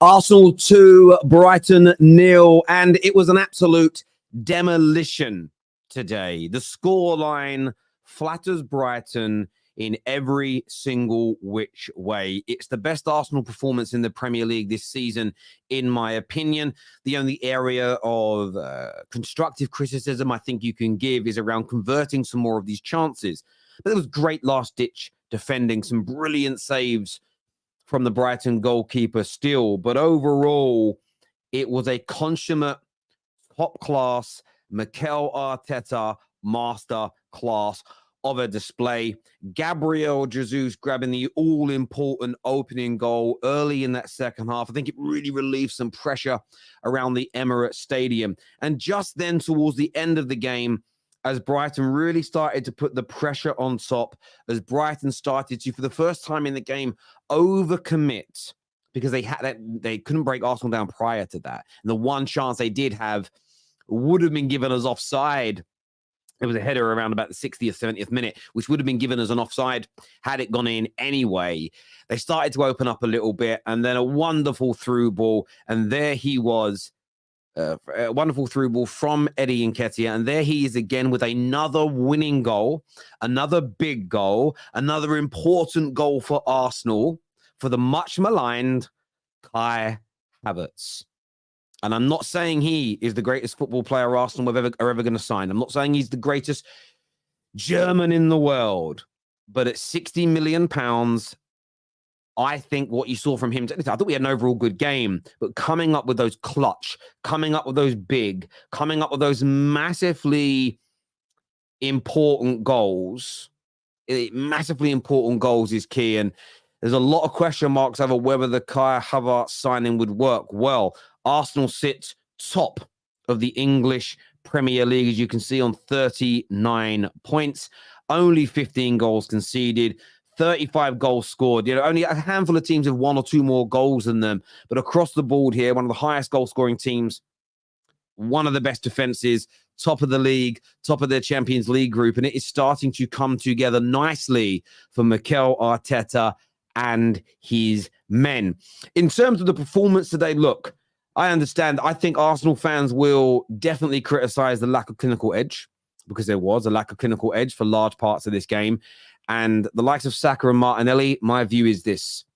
Arsenal 2, Brighton 0, and it was an absolute demolition today. The scoreline flatters Brighton in every single which way. It's the best Arsenal performance in the Premier League this season, in my opinion. The only area of constructive criticism I think you can give is around converting some more of these chances. But it was great last-ditch defending, some brilliant saves from the Brighton goalkeeper still. But overall, it was a consummate, top-class, Mikel Arteta master class of a display. Gabriel Jesus grabbing the all-important opening goal early in that second half. I think it really relieved some pressure around the Emirates Stadium. And just then, towards the end of the game, as Brighton really started to put the pressure on top, as Brighton started to, for the first time in the game, overcommit, because they couldn't break Arsenal down prior to that. And the one chance they did have would have been given as offside. It was a header around about the 60th, 70th minute, which would have been given as an offside had it gone in anyway. They started to open up a little bit, and then a wonderful through ball, and there he was. A wonderful through ball from Eddie Nketiah, and there he is again with another winning goal, another big goal, another important goal for Arsenal, for the much maligned Kai Havertz. And I'm not saying he is the greatest football player Arsenal are ever going to sign. I'm not saying he's the greatest German in the world, but at £60 million, I think what you saw from him, I thought we had an overall good game, but coming up with those clutch, coming up with those big, coming up with those massively important goals, is key. And there's a lot of question marks over whether the Kai Havertz signing would work. Well, Arsenal sit top of the English Premier League, as you can see, on 39 points, only 15 goals conceded, 35 goals scored. Only a handful of teams have one or two more goals than them. But across the board here, one of the highest goal-scoring teams, one of the best defenses, top of the league, top of their Champions League group. And it is starting to come together nicely for Mikel Arteta and his men. In terms of the performance today, look, I understand. I think Arsenal fans will definitely criticize the lack of clinical edge, because there was a lack of clinical edge for large parts of this game. And the likes of Saka and Martinelli, my view is this.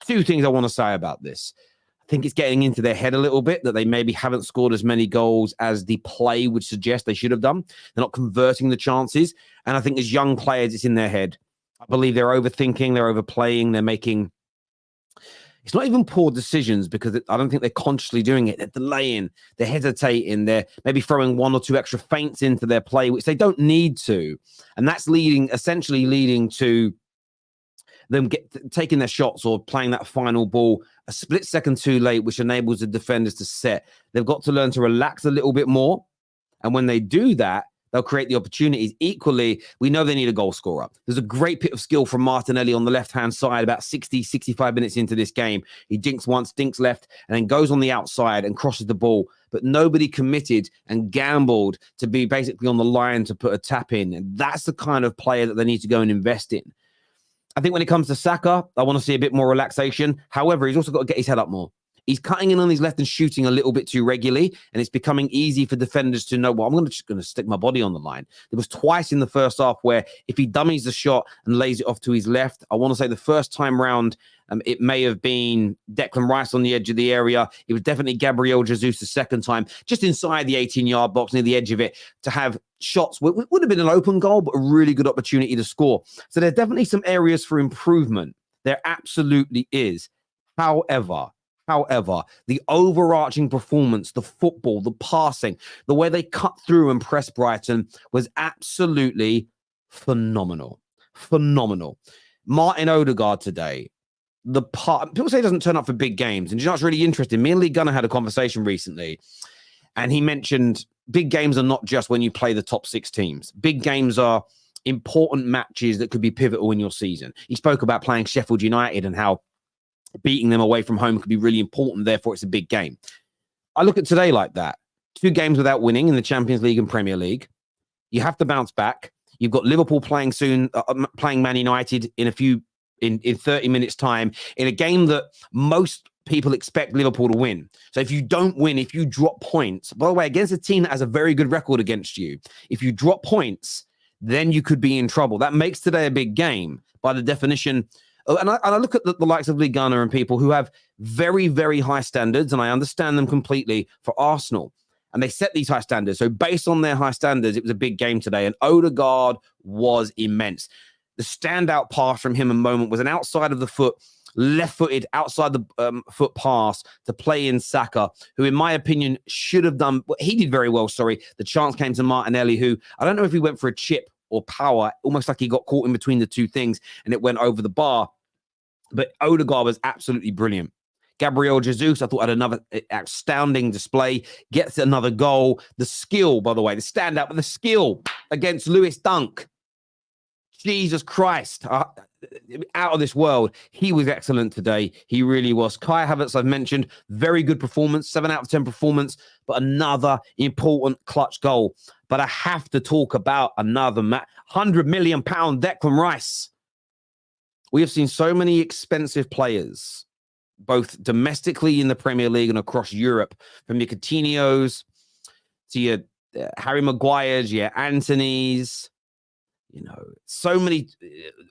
Two things I want to say about this. I think it's getting into their head a little bit that they maybe haven't scored as many goals as the play would suggest they should have done. They're not converting the chances. And I think as young players, it's in their head. I believe they're overthinking, they're overplaying, they're making... It's not even poor decisions, because I don't think they're consciously doing it. They're delaying, they're hesitating, they're maybe throwing one or two extra feints into their play, which they don't need to. And that's essentially leading to them taking their shots or playing that final ball a split second too late, which enables the defenders to set. They've got to learn to relax a little bit more. And when they do that, they'll create the opportunities. Equally, we know they need a goal scorer. There's a great bit of skill from Martinelli on the left-hand side about 60, 65 minutes into this game. He dinks once, dinks left, and then goes on the outside and crosses the ball. But nobody committed and gambled to be basically on the line to put a tap in. And that's the kind of player that they need to go and invest in. I think when it comes to Saka, I want to see a bit more relaxation. However, he's also got to get his head up more. He's cutting in on his left and shooting a little bit too regularly, and it's becoming easy for defenders to know, well, I'm just going to stick my body on the line. There was twice in the first half where if he dummies the shot and lays it off to his left, I want to say the first time round, it may have been Declan Rice on the edge of the area. It was definitely Gabriel Jesus the second time, just inside the 18-yard box, near the edge of it, to have shots. Would have been an open goal, but a really good opportunity to score. So there's definitely some areas for improvement. There absolutely is. However, the overarching performance, the football, the passing, the way they cut through and pressed Brighton was absolutely phenomenal. Phenomenal. Martin Odegaard today. People say he doesn't turn up for big games. And you know what's really interesting? Me and Lee Gunner had a conversation recently, and he mentioned big games are not just when you play the top six teams. Big games are important matches that could be pivotal in your season. He spoke about playing Sheffield United and how beating them away from home could be really important. Therefore, it's a big game. I look at today like that. 2 games without winning in the Champions League and Premier League. You have to bounce back. You've got Liverpool playing soon, playing Man United in 30 minutes time, in a game that most people expect Liverpool to win. So if you don't win, if you drop points, by the way, against a team that has a very good record against you, if you drop points, then you could be in trouble. That makes today a big game by the definition. And I look at the likes of Ligue 1 and people who have very, very high standards, and I understand them completely for Arsenal. And they set these high standards. So based on their high standards, it was a big game today. And Odegaard was immense. The standout pass from him a moment was an outside of the foot, left-footed, outside the foot pass to play in Saka, who, in my opinion, should have done. He did very well, sorry. The chance came to Martinelli, who I don't know if he went for a chip or power, almost like he got caught in between the two things and it went over the bar. But Odegaard was absolutely brilliant. Gabriel Jesus, I thought, had another outstanding display, gets another goal. The skill, by the way, the standout, but the skill against Lewis Dunk. Jesus Christ, out of this world. He was excellent today. He really was. Kai Havertz, I've mentioned, very good performance, 7 out of 10 performance, but another important clutch goal. But I have to talk about another £100 million Declan Rice. We have seen so many expensive players, both domestically in the Premier League and across Europe, from your Coutinhos to your Harry Maguires, your Antonys, so many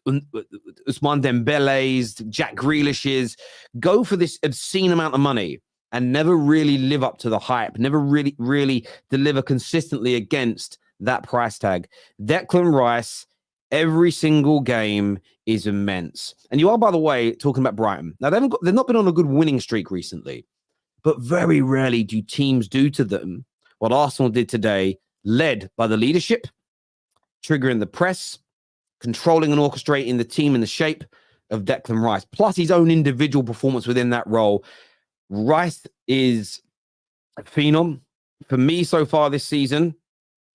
Ousmane Dembele's, Jack Grealish's, go for this obscene amount of money and never really live up to the hype, never really deliver consistently against that price tag. Declan Rice, every single game is immense. And you are, by the way, talking about Brighton. Now, they've not been on a good winning streak recently, but very rarely do teams do to them what Arsenal did today, led by the leadership, triggering the press, controlling and orchestrating the team in the shape of Declan Rice, plus his own individual performance within that role. Rice is a phenom. For me so far this season,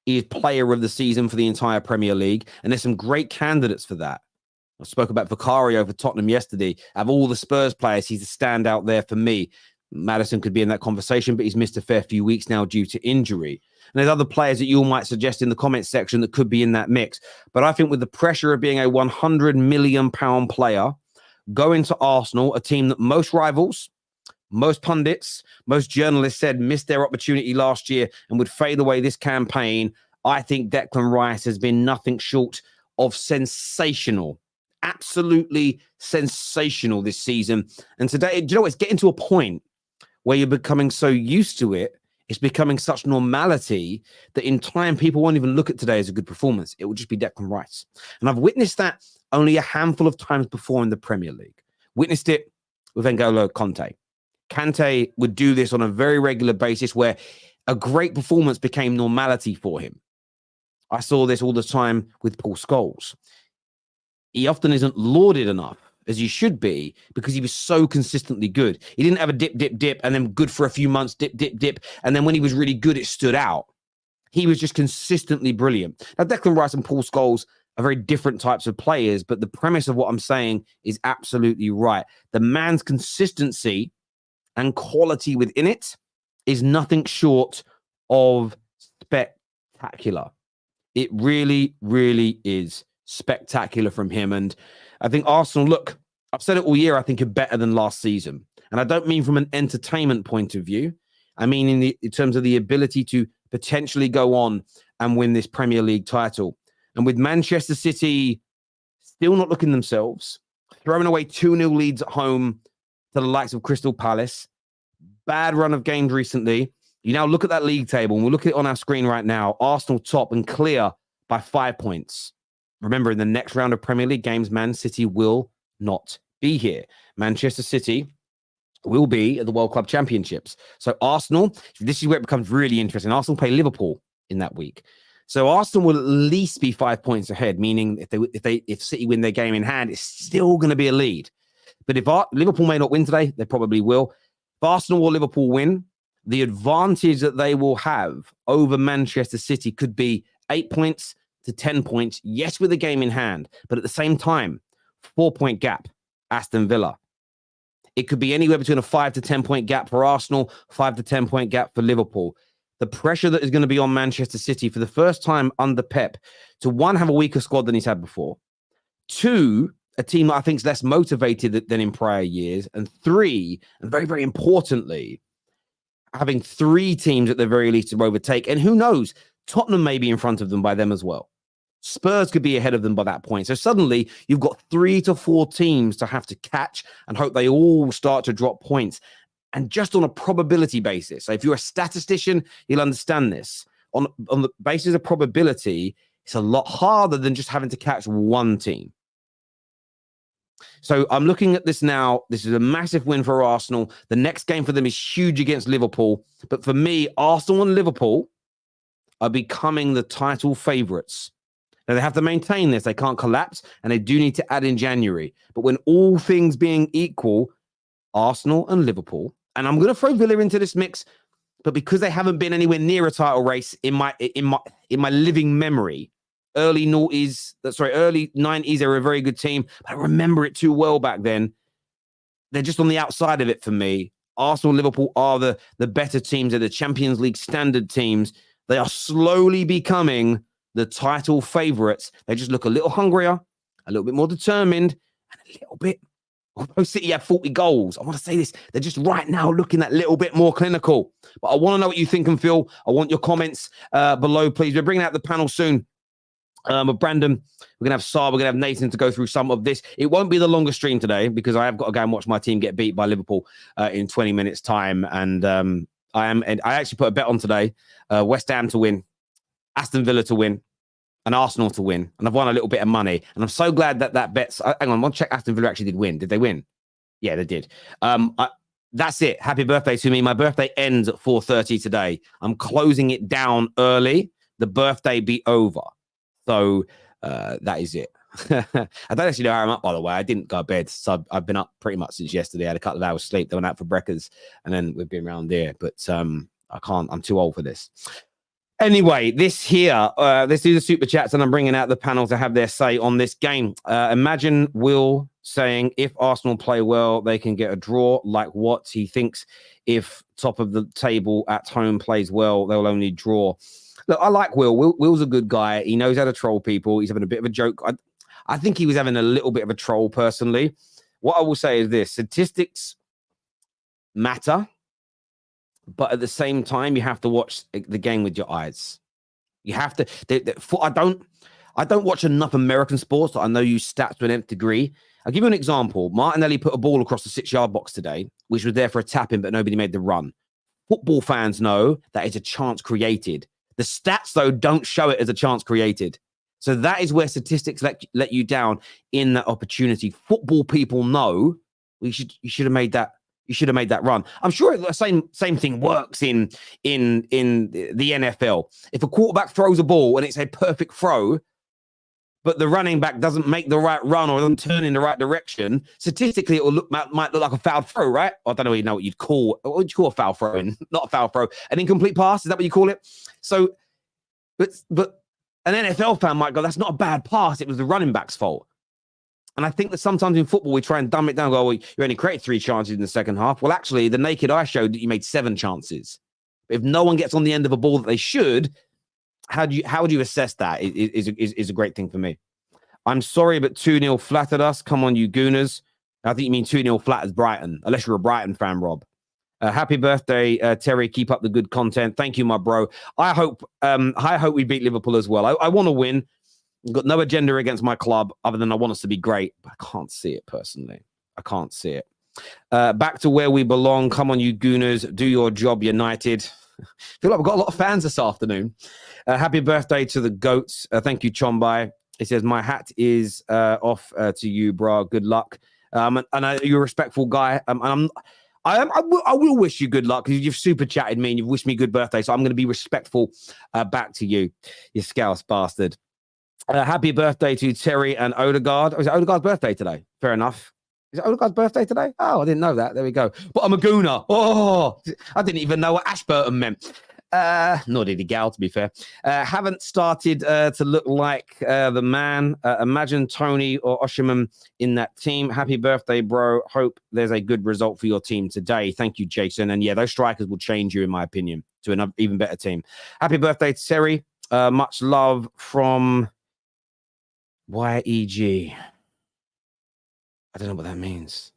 he is player of the season for the entire Premier League, and there's some great candidates for that. I spoke about bukayo for Tottenham yesterday. Of all the Spurs players, he's a standout there for me. Maddison could be in that conversation, but he's missed a fair few weeks now due to injury. And there's other players that you all might suggest in the comments section that could be in that mix. But I think with the pressure of being a £100 million player, going to Arsenal, a team that most rivals, most pundits, most journalists said missed their opportunity last year and would fade away this campaign, I think Declan Rice has been nothing short of sensational. Absolutely sensational this season. And today, do you know, it's getting to a point where you're becoming so used to it, it's becoming such normality that in time, people won't even look at today as a good performance. It will just be Declan Rice. And I've witnessed that only a handful of times before in the Premier League. Witnessed it with N'Golo Kante. Kante would do this on a very regular basis where a great performance became normality for him. I saw this all the time with Paul Scholes. He often isn't lauded enough as he should be because he was so consistently good. He didn't have a dip, and then good for a few months, dip. And then when he was really good, it stood out. He was just consistently brilliant. Now, Declan Rice and Paul Scholes are very different types of players, but the premise of what I'm saying is absolutely right. The man's consistency and quality within it is nothing short of spectacular. It really, really is spectacular from him. And I think Arsenal, look, I've said it all year, I think are better than last season. And I don't mean from an entertainment point of view. I mean in terms of the ability to potentially go on and win this Premier League title. And with Manchester City still not looking themselves, throwing away 2-0 leads at home to the likes of Crystal Palace, bad run of games recently. You now look at that league table, and we'll look at it on our screen right now. Arsenal top and clear by 5 points. Remember, in the next round of Premier League games, Man City will not be here. Manchester City will be at the World Club Championships. So Arsenal, this is where it becomes really interesting. Arsenal play Liverpool in that week. So Arsenal will at least be 5 points ahead, meaning if City win their game in hand, it's still going to be a lead. But if Liverpool may not win today, they probably will. If Arsenal or Liverpool win, the advantage that they will have over Manchester City could be 8 points to 10 points, yes, with a game in hand, but at the same time, 4-point gap, Aston Villa. It could be anywhere between a 5 to 10 point gap for Arsenal, 5 to 10 point gap for Liverpool. The pressure that is going to be on Manchester City for the first time under Pep to, one, have a weaker squad than he's had before, two, a team that I think is less motivated than in prior years. And 3, and very, very importantly, having 3 teams at the very least to overtake. And who knows, Tottenham may be in front of them by them as well. Spurs could be ahead of them by that point. So suddenly you've got 3 to 4 teams to have to catch and hope they all start to drop points. And just on a probability basis. So if you're a statistician, you'll understand this. On the basis of probability, it's a lot harder than just having to catch one team. So I'm looking at this now. This is a massive win for Arsenal. The next game for them is huge against Liverpool. But for me, Arsenal and Liverpool are becoming the title favourites. Now, they have to maintain this. They can't collapse, and they do need to add in January. But when all things being equal, Arsenal and Liverpool, and I'm going to throw Villa into this mix, but because they haven't been anywhere near a title race in my living memory, early 90s, they were a very good team. But I remember it too well back then. They're just on the outside of it for me. Arsenal and Liverpool are the better teams. They're the Champions League standard teams. They are slowly becoming the title favourites. They just look a little hungrier, a little bit more determined, and a little bit. Although City have 40 goals, I want to say this, they're just right now looking that little bit more clinical. But I want to know what you think and feel. I want your comments below, please. We're bringing out the panel soon. With Brandon, we're going to have Saar, we're going to have Nathan to go through some of this. It won't be the longest stream today because I have got to go and watch my team get beat by Liverpool in 20 minutes' time. And I actually put a bet on today, West Ham to win, Aston Villa to win, and Arsenal to win. And I've won a little bit of money. And I'm so glad that bet's... Hang on, I'll check Aston Villa actually did win. Did they win? Yeah, they did. That's it. Happy birthday to me. My birthday ends at 4:30 today. I'm closing it down early. The birthday be over. So that is it. I don't actually know how I'm up, by the way. I didn't go to bed. So I've been up pretty much since yesterday. I had a couple of hours sleep. They went out for breakfast. And then we've been around here. But I can't. I'm too old for this. Anyway, this here, let's do the super chats, and I'm bringing out the panel to have their say on this game. Imagine Will saying, if Arsenal play well, they can get a draw. Like what? He thinks if top of the table at home plays well, they'll only draw. Look, I like Will. Will's a good guy. He knows how to troll people. He's having a bit of a joke. I think he was having a little bit of a troll, personally. What I will say is this. Statistics matter. But at the same time, you have to watch the game with your eyes. You have to. I don't watch enough American sports that I know use stats to an nth degree. I'll give you an example. Martinelli put a ball across the 6-yard box today, which was there for a tap-in, but nobody made the run. Football fans know that it's a chance created. The stats, though, don't show it as a chance created. So that is where statistics let you down in that opportunity. Football people know you should have made that. You should have made that run. I'm sure the same thing works in the NFL. If a quarterback throws a ball and it's a perfect throw, but the running back doesn't make the right run or doesn't turn in the right direction, statistically it might look like a foul throw, right? I don't really know what you'd call. What would you call a foul throw? Not a foul throw, an incomplete pass. Is that what you call it? So, but an NFL fan might go, "That's not a bad pass. It was the running back's fault." And I think that sometimes in football, we try and dumb it down and go, well, you only created 3 chances in the second half. Well, actually, the naked eye showed that you made 7 chances. If no one gets on the end of a ball that they should, how would you assess that is a great thing for me. I'm sorry, but 2-0 flattered us. Come on, you gooners. I think you mean 2-0 flatters Brighton, unless you're a Brighton fan, Rob. Happy birthday, Terry. Keep up the good content. Thank you, my bro. I hope we beat Liverpool as well. I want to win. I've got no agenda against my club other than I want us to be great, but I can't see it personally. I can't see it. Back to where we belong. Come on, you gooners. Do your job, United. I feel like we've got a lot of fans this afternoon. Happy birthday to the GOATs. Thank you, Chombai. He says, my hat is off to you, bro. Good luck. And you're a respectful guy. I will wish you good luck because you've super chatted me and you've wished me good birthday. So I'm going to be respectful back to you, you scouse bastard. Happy birthday to Terry and Odegaard. Oh, is it Odegaard's birthday today? Fair enough. Is it Odegaard's birthday today? Oh, I didn't know that. There we go. But I'm a gooner. Oh, I didn't even know what Ashburton meant. Nor did he Gal, to be fair. Haven't started to look like the man. Imagine Tony or Oshiman in that team. Happy birthday, bro. Hope there's a good result for your team today. Thank you, Jason. And yeah, those strikers will change you, in my opinion, to an even better team. Happy birthday to Terry. Much love from YEG. I don't know what that means.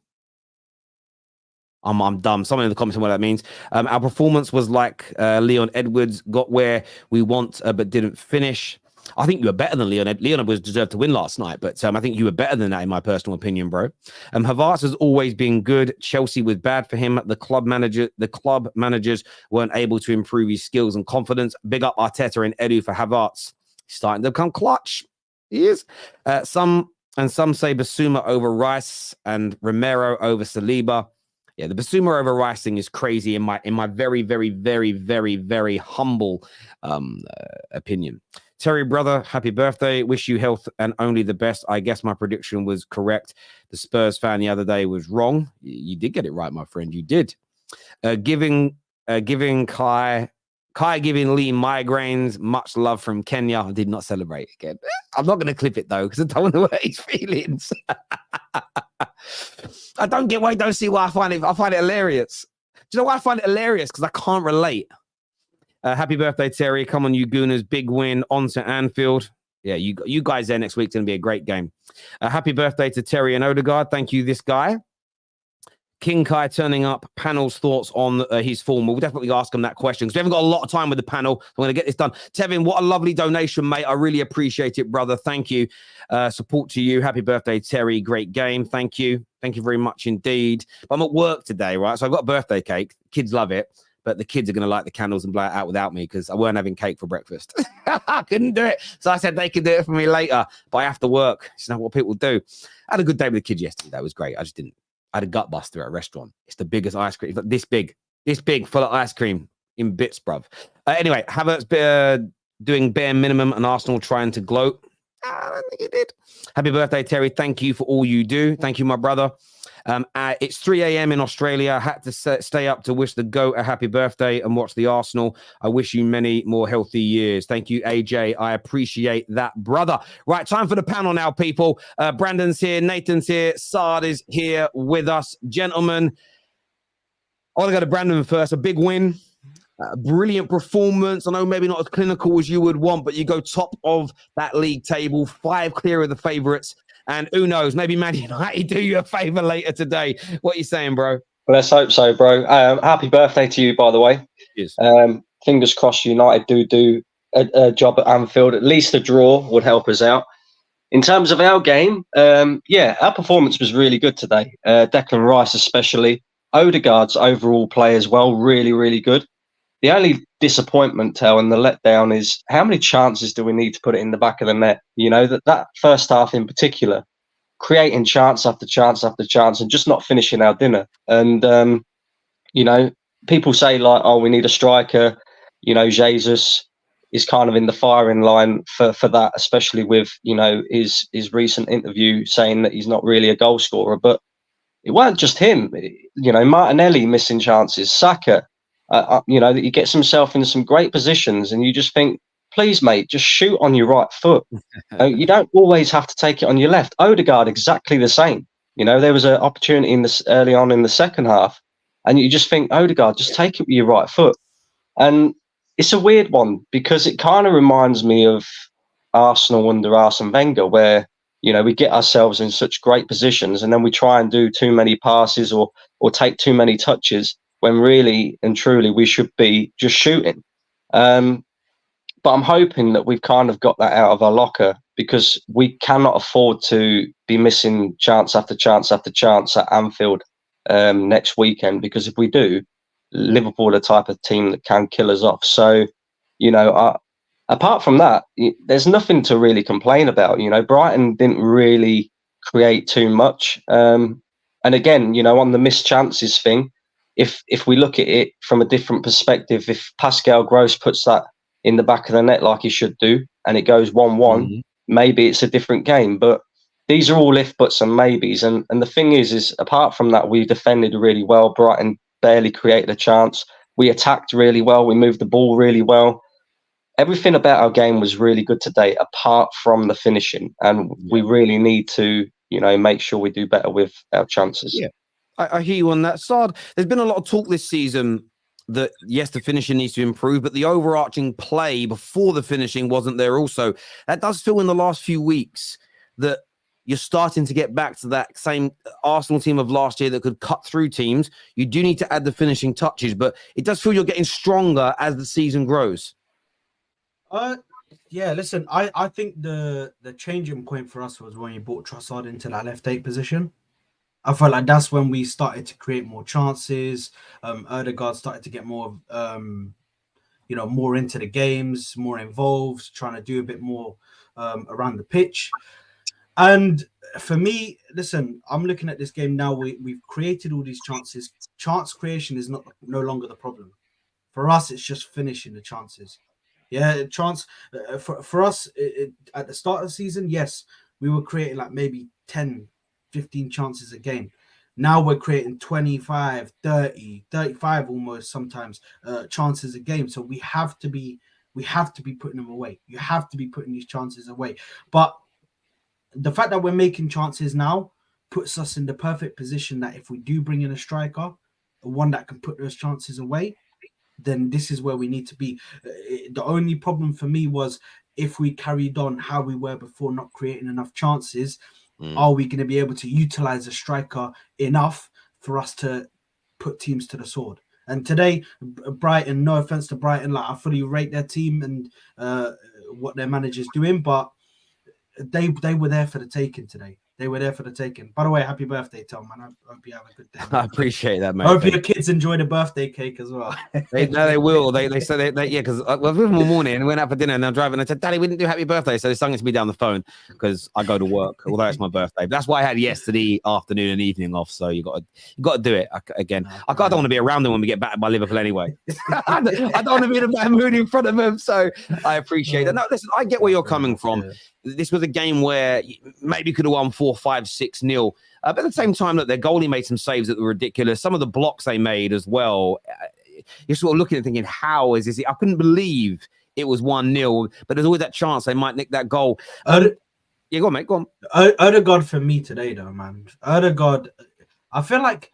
I'm dumb. Someone in the comments on what that means. Our performance was like Leon Edwards, got where we want, but didn't finish. I think you were better than Leon. Leon was deserved to win last night, but I think you were better than that, in my personal opinion, bro. Havertz has always been good. Chelsea was bad for him. The club managers weren't able to improve his skills and confidence. Big up Arteta and Edu for Havertz. He's starting to become clutch. He is. Some say Basuma over Rice and Romero over Saliba. Yeah, the Basuma over Rice thing is crazy in my very, very, very, very, very humble opinion. Terry, brother, happy birthday. Wish you health and only the best. I guess my prediction was correct. The Spurs fan the other day was wrong. You did get it right, my friend. You did. Giving Kai giving Lee migraines. Much love from Kenya. I did not celebrate again. I'm not going to clip it, though, because I don't want to hurt his feelings. I don't see why I find it hilarious. Do you know why I find it hilarious? Because I can't relate. Happy birthday, Terry. Come on, you Gooners. Big win on to Anfield. Yeah, you guys there next week's going to be a great game. Happy birthday to Terry and Odegaard. Thank you, this guy. King Kai turning up. Panel's thoughts on his form. We'll definitely ask him that question because we haven't got a lot of time with the panel. I'm going to get this done. Tevin, what a lovely donation, mate. I really appreciate it, brother. Thank you. Support to you. Happy birthday, Terry. Great game. Thank you. Thank you very much indeed. But I'm at work today, right? So I've got a birthday cake. Kids love it. But the kids are going to light the candles and blow it out without me because I weren't having cake for breakfast. I couldn't do it. So I said they could do it for me later. But I have to work. It's not what people do. I had a good day with the kids yesterday. That was great. I just didn't. I had a gut buster at a restaurant. It's the biggest ice cream. It's like this big, full of ice cream in bits, bruv. Anyway, Havertz doing bare minimum and Arsenal trying to gloat. I don't think he did. Happy birthday, Terry. Thank you for all you do. Thank you, my brother. It's 3 a.m. in Australia. I had to stay up to wish the GOAT a happy birthday and watch the Arsenal. I wish you many more healthy years. Thank you, AJ. I appreciate that, brother. Right, time for the panel now, people. Brandon's here. Nathan's here. Saad is here with us. Gentlemen, I want to go to Brandon first. A big win. Brilliant performance. I know maybe not as clinical as you would want, but you go top of that league table, 5 clear of the favourites. And who knows, maybe Man United do you a favour later today. What are you saying, bro? Well, let's hope so, bro. Happy birthday to you, by the way. Yes. Fingers crossed United do a job at Anfield. At least a draw would help us out. In terms of our game, our performance was really good today. Declan Rice especially. Odegaard's overall play as well, really, really good. The only disappointment, Tel, and the letdown is how many chances do we need to put it in the back of the net? You know, that first half in particular, creating chance after chance after chance and just not finishing our dinner. And, people say like, oh, we need a striker. You know, Jesus is kind of in the firing line for that, especially with, his recent interview saying that he's not really a goal scorer. But it weren't just him. Martinelli missing chances, Saka. That he gets himself in some great positions and you just think, please, mate, just shoot on your right foot. You don't always have to take it on your left. Odegaard, exactly the same. There was an opportunity early on in the second half and you just think, Odegaard, just take it with your right foot. And it's a weird one because it kind of reminds me of Arsenal under Arsene Wenger where, we get ourselves in such great positions and then we try and do too many passes or take too many touches when really and truly we should be just shooting. But I'm hoping that we've kind of got that out of our locker because we cannot afford to be missing chance after chance after chance at Anfield next weekend because if we do, Liverpool are the type of team that can kill us off. So, apart from that, there's nothing to really complain about. Brighton didn't really create too much. And again, on the missed chances thing, if we look at it from a different perspective, if Pascal Gross puts that in the back of the net like he should do, and it goes 1-1, maybe it's a different game. But these are all if, buts and maybes. And the thing is apart from that, we defended really well. Brighton barely created a chance. We attacked really well. We moved the ball really well. Everything about our game was really good today, apart from the finishing. And we really need to, make sure we do better with our chances. Yeah. I hear you on that, Saad. There's been a lot of talk this season that, yes, the finishing needs to improve, but the overarching play before the finishing wasn't there also. That does feel in the last few weeks that, you're starting to get back to that same Arsenal team of last year that could cut through teams. You do need to add the finishing touches, but it does feel you're getting stronger as the season grows. Yeah, listen, I think the changing point for us was when you brought Trossard into that left 8 position. I felt like that's when we started to create more chances. Odegaard started to get more, more into the games, more involved, trying to do a bit more around the pitch. And for me, listen, I'm looking at this game now. We've created all these chances. Chance creation is no longer the problem. For us, it's just finishing the chances. Yeah, chance for us at the start of the season, yes, we were creating like maybe 10, 15 chances a game. Now we're creating 25, 30, 35 almost sometimes chances a game. So we have to be putting them away. You have to be putting these chances away. But the fact that we're making chances now puts us in the perfect position that if we do bring in a striker, one that can put those chances away, then this is where we need to be. The only problem for me was if we carried on how we were before, not creating enough chances, are we going to be able to utilize a striker enough for us to put teams to the sword? And today, Brighton, no offense to Brighton, like I fully rate their team and what their manager's doing, but they were there for the taking today. They were there for the taking. By the way, happy birthday, Tom, man. I hope you have a good day. I appreciate that, mate. I hope your kids enjoy the birthday cake as well. They will. They said yeah, because I was with them all morning and went out for dinner and I'm driving. And I said, Daddy, we didn't do happy birthday. So they sung it to me down the phone because I go to work, although it's my birthday. But that's why I had yesterday afternoon and evening off. So you got to do it again. I don't want to be around them when we get battered by Liverpool anyway. I don't want to be in a bad mood in front of them. So I appreciate that. No, listen, I get where you're coming from. Yeah. This was a game where maybe could have won 4-5, 6-0. But at the same time, look, their goalie made some saves that were ridiculous. Some of the blocks they made as well. You're sort of looking and thinking, how is this? I couldn't believe it was 1-0, but there's always that chance they might nick that goal. Yeah, go on, mate. Go on. Odegaard for me today, though, man. Odegaard, I feel like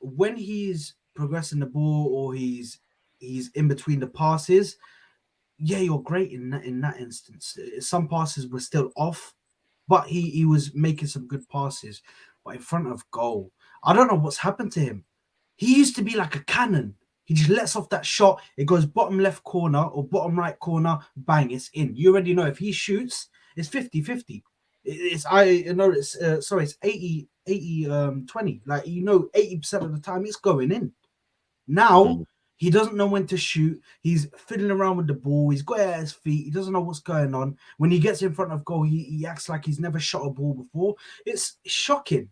when he's progressing the ball or he's in between the passes, yeah, you're great in that instance. Some passes were still off, but he was making some good passes. But in front of goal, I don't know what's happened to him. He used to be like a cannon. He just lets off that shot. It goes bottom left corner or bottom right corner. Bang, it's in. You already know if he shoots, it's 50-50. It's 80-20. Like, 80% of the time it's going in. Now, he doesn't know when to shoot. He's fiddling around with the ball. He's got it at his feet. He doesn't know what's going on. When he gets in front of goal, he acts like he's never shot a ball before. It's shocking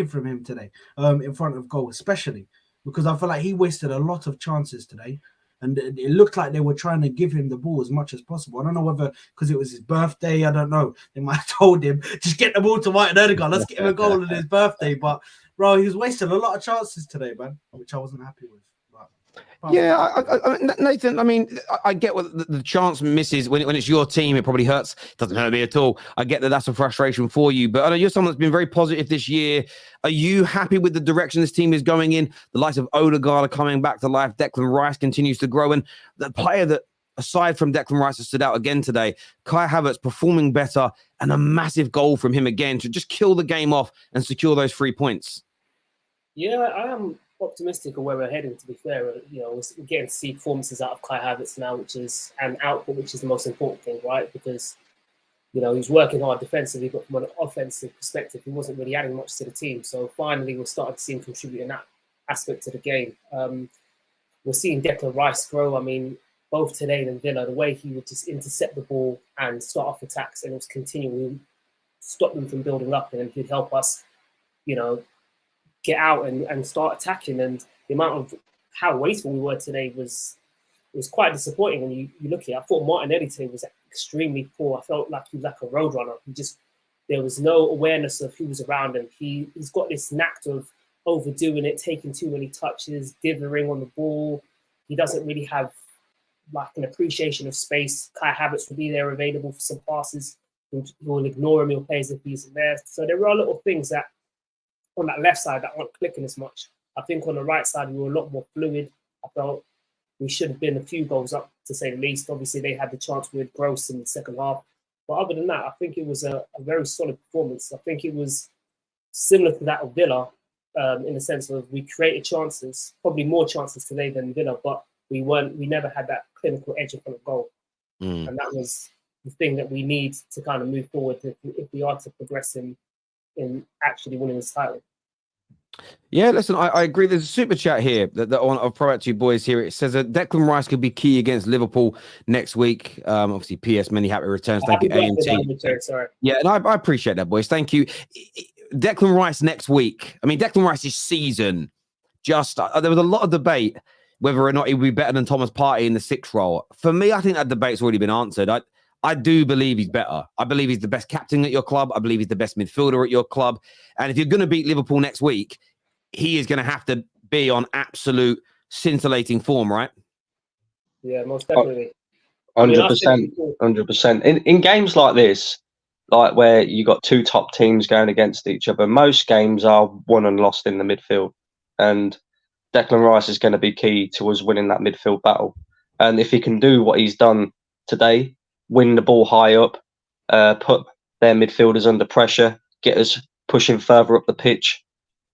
from him today in front of goal, especially because I feel like he wasted a lot of chances today. And it looked like they were trying to give him the ball as much as possible. I don't know whether because it was his birthday. I don't know. They might have told him, just get the ball to White and Odegaard. Let's get him a goal on his birthday. But, bro, he was wasting a lot of chances today, man, which I wasn't happy with. Yeah, Nathan, I mean, I get what the chance misses when it's your team. It probably hurts. It doesn't hurt me at all. I get that that's a frustration for you. But I know you're someone that's been very positive this year. Are you happy with the direction this team is going in? The likes of Odegaard are coming back to life. Declan Rice continues to grow. And the player that, aside from Declan Rice, has stood out again today, Kai Havertz performing better and a massive goal from him again to just kill the game off and secure those 3 points. Yeah, I am optimistic of where we're heading, to be fair. We're getting to see performances out of Kai Havertz now, which is an output, which is the most important thing, right? Because, he's working hard defensively, but from an offensive perspective, he wasn't really adding much to the team. So finally, we're starting to see him contribute in that aspect to the game. We're seeing Declan Rice grow. I mean, both today and in Villa, the way he would just intercept the ball and start off attacks, and it was continuing, stop them from building up, and then he'd help us, get out and start attacking. And the amount of how wasteful we were today was quite disappointing when you look at it. I thought Martinelli today was extremely poor. I felt like he was like a roadrunner. There was no awareness of who was around him. He's got this knack of overdoing it, taking too many touches, dithering on the ball. He doesn't really have like an appreciation of space. Kai Havertz will be there available for some passes. He'll ignore him, he'll play as if he's there. So there are little things that on that left side that aren't clicking as much. I think on the right side, we were a lot more fluid. I felt we should have been a few goals up, to say the least. Obviously, they had the chance with Gross in the second half. But other than that, I think it was a very solid performance. I think it was similar to that of Villa, in the sense of we created chances, probably more chances today than Villa, but we never had that clinical edge in front of goal. And that was the thing that we need to kind of move forward if we are to progress in actually winning this title. Yeah, listen, I agree. There's a super chat here that I want to throw out to you boys here. It says that Declan Rice could be key against Liverpool next week. Obviously, PS, many happy returns. Thank you, AMT. Sorry. Yeah, and I appreciate that, boys. Thank you. Declan Rice next week. I mean, Declan Rice's season, there was a lot of debate whether or not he would be better than Thomas Partey in the 6th role. For me, I think that debate's already been answered. I do believe he's better. I believe he's the best captain at your club. I believe he's the best midfielder at your club. And if you're going to beat Liverpool next week, he is going to have to be on absolute scintillating form, right? Yeah, most definitely. 100%. 100%. In games like this, like where you got two top teams going against each other, most games are won and lost in the midfield. And Declan Rice is going to be key to us winning that midfield battle. And if he can do what he's done today, win the ball high up, put their midfielders under pressure, get us pushing further up the pitch.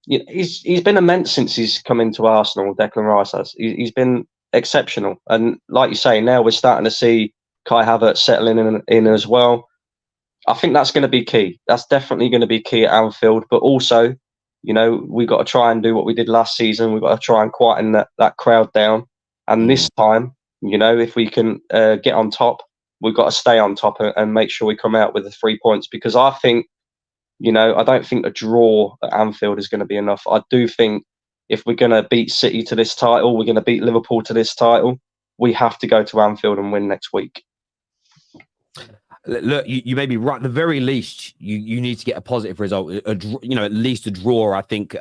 You know, he's been immense since he's come into Arsenal. Declan Rice has. He's been exceptional, and like you say, now we're starting to see Kai Havertz settling in as well. I think that's going to be key. That's definitely going to be key at Anfield. But also, you know, we've got to try and do what we did last season. We've got to try and quieten that crowd down. And this time, you know, if we can get on top, we've got to stay on top and make sure we come out with the 3 points. Because I think, you know, I don't think a draw at Anfield is going to be enough. I do think if we're going to beat City to this title, we're going to beat Liverpool to this title, we have to go to Anfield and win next week. Look, you may be right. At the very least, you need to get a positive result. At least a draw, I think,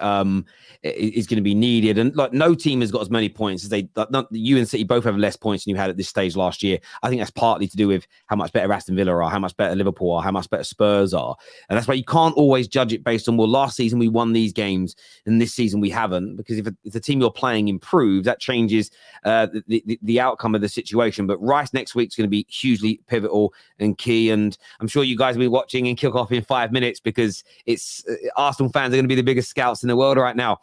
is going to be needed. And like, no team has got as many points as you and City both have less points than you had at this stage last year. I think that's partly to do with how much better Aston Villa are, how much better Liverpool are, how much better Spurs are. And that's why you can't always judge it based on, well, last season we won these games and this season we haven't. Because if the team you're playing improves, that changes the outcome of the situation. But Rice next week is going to be hugely pivotal and key. And I'm sure you guys will be watching and kick off in 5 minutes because it's Arsenal fans are going to be the biggest scouts in the world right now.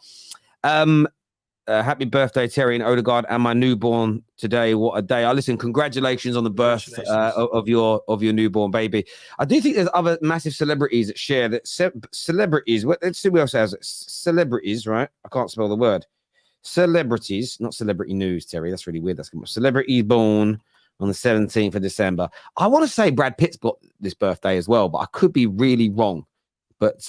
Happy birthday, Terry and Odegaard, and my newborn today. What a day! Listen, congratulations on the birth of your newborn baby. I do think there's other massive celebrities that share that. Celebrities. Let's see what else has celebrities. Right? I can't spell the word. Celebrities, not celebrity news, Terry. That's really weird. That's celebrities born on the 17th of December. I want to say Brad Pitt's got this birthday as well, but I could be really wrong. But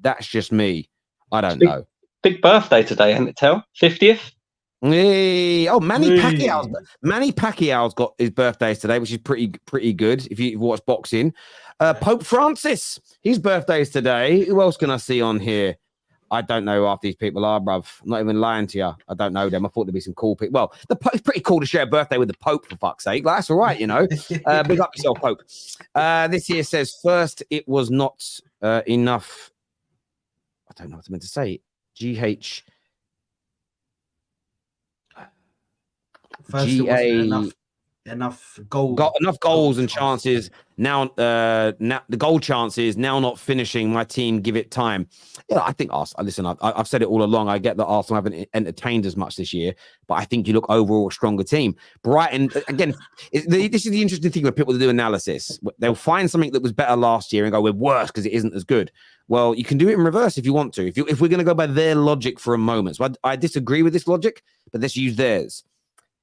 that's just me. I don't know. Big birthday today, isn't it, Tel? 50th? Hey. Oh, Manny Pacquiao's got his birthdays today, which is pretty good if you watch boxing. Pope Francis, his birthday is today. Who else can I see on here? I don't know who half these people are, bruv. I'm not even lying to you. I don't know them. I thought there'd be some cool people. Well, it's pretty cool to share a birthday with the Pope, for fuck's sake. Like, that's all right, you know. Big up yourself, Pope. This here says, first, it was not enough. I don't know what I meant to say. GH. First, it wasn't enough goals. Got enough goals and chances. Now the goal chances now not finishing. My team give it time. Yeah, I think Arsenal. Listen, I've said it all along. I get that Arsenal haven't entertained as much this year, but I think you look overall a stronger team. Brighton again. This is the interesting thing when people do analysis. They'll find something that was better last year and go, we're worse because it isn't as good. Well, you can do it in reverse if you want to. If we're going to go by their logic for a moment, so I disagree with this logic, but let's use theirs.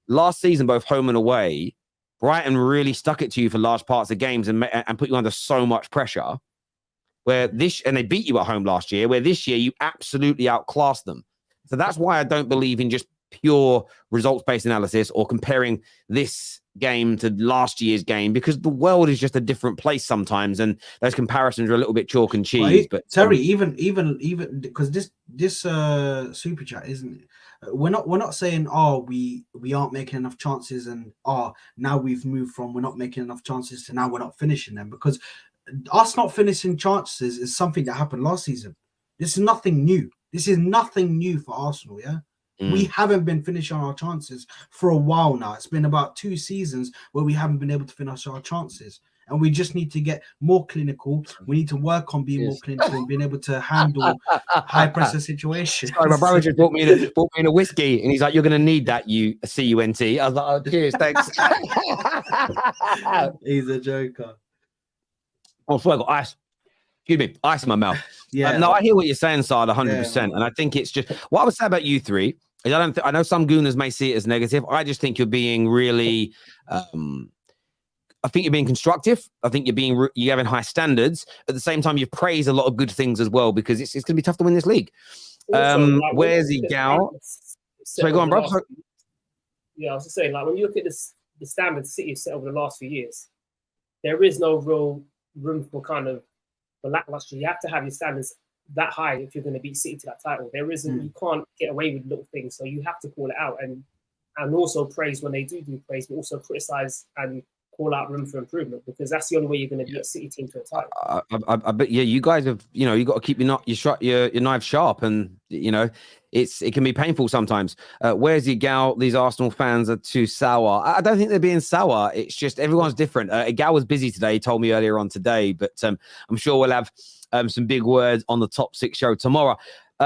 Last season, both home and away, Brighton really stuck it to you for large parts of games and put you under so much pressure. And they beat you at home last year, where this year you absolutely outclassed them. So that's why I don't believe in just pure results-based analysis or comparing this game to last year's game, because the world is just a different place sometimes, and those comparisons are a little bit chalk and cheese. But Terry, even because this super chat isn't. We're not saying we aren't making enough chances and now we've moved from we're not making enough chances to now we're not finishing them, because us not finishing chances is something that happened last season. This is nothing new. This is nothing new for Arsenal. Yeah. We haven't been finishing our chances for a while now. It's been about 2 seasons where we haven't been able to finish our chances. and we just need to get more clinical. We need to work on being more clinical and being able to handle high pressure situations. Sorry, my brother just bought me in a whiskey, and he's like, "You're going to need that, you CUNT." I was like, "Oh, cheers, thanks." He's a joker. Oh, I got ice. Excuse me, ice in my mouth. Yeah. No, I hear what you're saying, Saad, 100%. And I think it's just what I would say about you three is I know some gooners may see it as negative. I just think you're being really, I think you're being constructive. I think you're having high standards. At the same time, you've praised a lot of good things as well, because it's going to be tough to win this league. Also, where's the gal? Sorry, go on, bro. Yeah, I was just saying, like, when you look at the standards City have set over the last few years, there is no real room for kind of lackluster. You have to have your standards that high if you're going to beat City to that title. There isn't, you can't get away with little things, so you have to call it out and also praise when they do praise, but also criticize and call out room for improvement, because that's the only way you're going to beat a City team to a title. I bet you guys have, you got to keep your knife sharp, and it can be painful sometimes. Where's your gal? These Arsenal fans are too sour. I don't think they're being sour. It's just everyone's different. Gal was busy today. He told me earlier on today, but I'm sure we'll have some big words on the top 6 show tomorrow.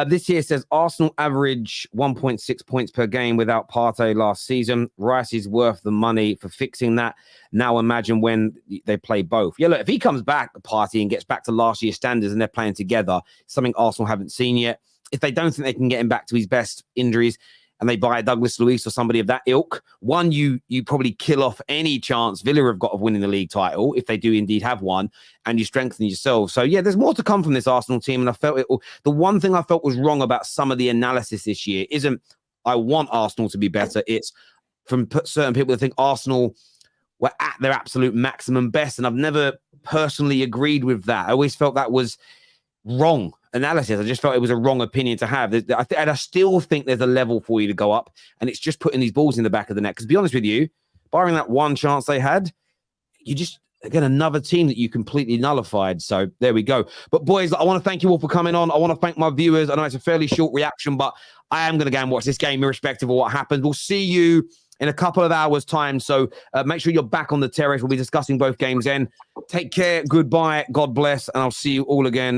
This here says Arsenal average 1.6 points per game without Partey last season. Rice is worth the money for fixing that. Now imagine when they play both. Yeah, look, if he comes back, Partey, and gets back to last year's standards and they're playing together, something Arsenal haven't seen yet. If they don't think they can get him back to his best injuries, and they buy Douglas Luiz or somebody of that ilk, one, you probably kill off any chance Villa have got of winning the league title, if they do indeed have one, and you strengthen yourself. So, yeah, there's more to come from this Arsenal team, and I felt the one thing I felt was wrong about some of the analysis this year isn't I want Arsenal to be better. It's from certain people that think Arsenal were at their absolute maximum best, and I've never personally agreed with that. I always felt that was wrong analysis. I just felt it was a wrong opinion to have. And I still think there's a level for you to go up, and it's just putting these balls in the back of the net. Because to be honest with you, barring that one chance they had, you just, again, another team that you completely nullified. So there we go. But boys, I want to thank you all for coming on. I want to thank my viewers. I know it's a fairly short reaction, but I am going to go and watch this game irrespective of what happens. We'll see you in a couple of hours' time. So make sure you're back on the terrace. We'll be discussing both games then. Take care. Goodbye. God bless. And I'll see you all again